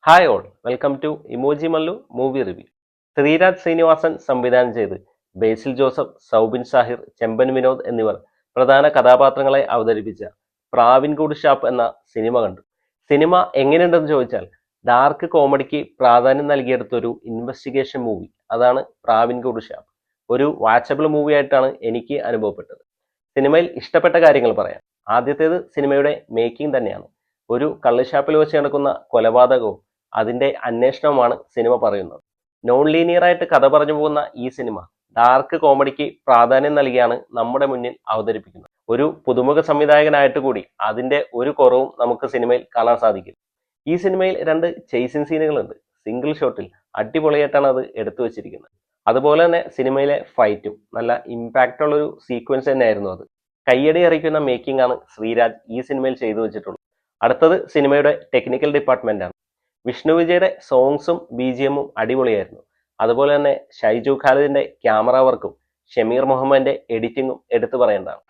Hi all, welcome to emoji Mallu movie review. Sreeraj Sreenivasan സംവിധാനം ചെയ്ത് ബേസിൽ ജോസഫ്, സൗബിൻ ഷാഹിർ, ചെമ്പൻ വിനോദ് എന്നിവർ പ്രധാന കഥാപാത്രങ്ങളെ അവതരിപ്പിച്ച പ്രാവിൻകൂട് ഷാപ്പ് എന്ന സിനിമ കണ്ടു. സിനിമ എങ്ങനെയുണ്ടെന്ന് ചോദിച്ചാൽ ഡാർക്ക് കോമഡിക്ക് പ്രാധാന്യം നൽകിയെടുത്തൊരു ഇൻവെസ്റ്റിഗേഷൻ മൂവി. അതാണ് പ്രാവിൻകൂട് ഷാപ്പ്. ഒരു വാച്ചബിൾ മൂവി ആയിട്ടാണ് എനിക്ക് അനുഭവപ്പെട്ടത്. സിനിമയിൽ ഇഷ്ടപ്പെട്ട കാര്യങ്ങൾ പറയാം. ആദ്യത്തേത് സിനിമയുടെ മേക്കിംഗ് തന്നെയാണ്. ഒരു കള്ളുഷാപ്പിൽ വെച്ച് നടക്കുന്ന കൊലപാതകവും അതിന്റെ അന്വേഷണവുമാണ് സിനിമ പറയുന്നത്. നോൺ ലീനിയർ ആയിട്ട് കഥ പറഞ്ഞു പോകുന്ന ഈ സിനിമ ഡാർക്ക് കോമഡിക്ക് പ്രാധാന്യം നൽകിയാണ് നമ്മുടെ മുന്നിൽ അവതരിപ്പിക്കുന്നത്. ഒരു പുതുമുഖ സംവിധായകനായിട്ട് കൂടി അതിന്റെ ഒരു കുറവും നമുക്ക് സിനിമയിൽ കാണാൻ സാധിക്കും. ഈ സിനിമയിൽ 2 ചേസിംഗ് സീനുകളുണ്ട്. സിംഗിൾ ഷോട്ടിൽ അടിപൊളിയായിട്ടാണ് അത് എടുത്തു വെച്ചിരിക്കുന്നത്. അതുപോലെ തന്നെ സിനിമയിലെ ഫൈറ്റും നല്ല ഇമ്പാക്റ്റ് ഉള്ള ഒരു സീക്വൻസ് തന്നെയായിരുന്നു അത്. കയ്യടി അറിയിക്കുന്ന മേക്കിംഗ് ആണ് ശ്രീരാജ് ഈ സിനിമയിൽ ചെയ്തു വെച്ചിട്ടുള്ളത്. അടുത്തത് സിനിമയുടെ ടെക്നിക്കൽ ഡിപ്പാർട്ട്മെന്റ് ആണ്. വിഷ്ണു വിജയുടെ സോങ്സും BGM-ഉം അടിപൊളിയായിരുന്നു. അതുപോലെ തന്നെ ഷൈജു ഖാലിദിന്റെ ക്യാമറ വർക്കും ഷമീർ മുഹമ്മദിന്റെ എഡിറ്റിംഗും എടുത്തു പറയേണ്ടതാണ്.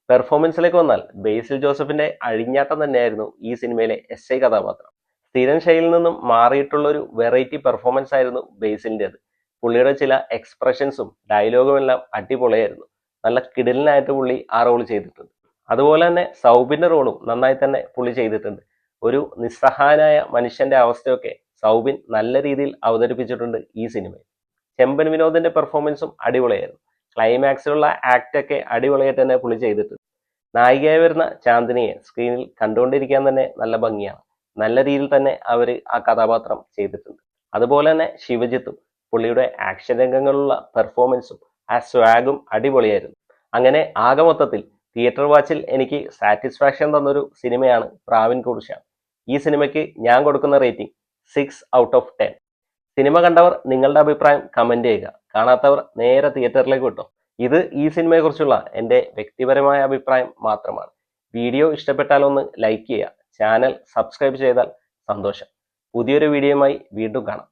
പെർഫോമൻസിലേക്ക് വന്നാൽ ബേസിൽ ജോസഫിന്റെ അഴിഞ്ഞാട്ടം തന്നെയായിരുന്നു ഈ സിനിമയിലെ SI കഥാപാത്രം. സ്ഥിരം ശൈലിയിൽ നിന്നും മാറിയിട്ടുള്ള ഒരു വെറൈറ്റി പെർഫോമൻസ് ആയിരുന്നു ബേസിലിൻ്റെത്. പുള്ളിയുടെ ചില എക്സ്പ്രഷൻസും ഡയലോഗും എല്ലാം അടിപൊളിയായിരുന്നു. നല്ല കിടിലനായിട്ട് പുള്ളി ആ റോൾ ചെയ്തിട്ടുണ്ട്. അതുപോലെ തന്നെ സൗബിന്റെ റോളും നന്നായി തന്നെ പുള്ളി ചെയ്തിട്ടുണ്ട്. ഒരു നിസ്സഹായനായ മനുഷ്യന്റെ അവസ്ഥയൊക്കെ സൗബിൻ നല്ല രീതിയിൽ അവതരിപ്പിച്ചിട്ടുണ്ട് ഈ സിനിമയിൽ. ചെമ്പൻ വിനോദിന്റെ പെർഫോമൻസും അടിപൊളിയായിരുന്നു. ക്ലൈമാക്സിലുള്ള ആക്ട് ഒക്കെ അടിപൊളിയായിട്ട് തന്നെ പുള്ളി ചെയ്തിട്ടുണ്ട്. നായികയായി വരുന്ന ചാന്ദിനിയെ സ്ക്രീനിൽ കണ്ടുകൊണ്ടിരിക്കാൻ തന്നെ നല്ല ഭംഗിയാണ്. നല്ല രീതിയിൽ തന്നെ അവർ ആ കഥാപാത്രം ചെയ്തിട്ടുണ്ട്. അതുപോലെ തന്നെ ശിവജിത്തും പുള്ളിയുടെ ആക്ഷൻ രംഗങ്ങളിലുള്ള പെർഫോമൻസും ആ സ്വാഗും അടിപൊളിയായിരുന്നു. അങ്ങനെ ആകെ മൊത്തത്തിൽ തിയേറ്റർ വാച്ചിൽ എനിക്ക് സാറ്റിസ്ഫാക്ഷൻ തന്നൊരു സിനിമയാണ് പ്രാവിൻകൂട് ഷാപ്പ്. ഈ സിനിമയ്ക്ക് ഞാൻ കൊടുക്കുന്ന റേറ്റിംഗ് 6 ഔട്ട് ഓഫ് 10. സിനിമ കണ്ടവർ നിങ്ങളുടെ അഭിപ്രായം കമന്റ് ചെയ്യുക. കാണാത്തവർ നേരെ തിയേറ്ററിലേക്ക് വിട്ടോ. ഇത് ഈ സിനിമയെക്കുറിച്ചുള്ള എൻ്റെ വ്യക്തിപരമായ അഭിപ്രായം മാത്രമാണ്. വീഡിയോ ഇഷ്ടപ്പെട്ടാൽ ഒന്ന് ലൈക്ക് ചെയ്യുക. ചാനൽ സബ്സ്ക്രൈബ് ചെയ്താൽ സന്തോഷം. പുതിയൊരു വീഡിയോയുമായി വീണ്ടും കാണാം.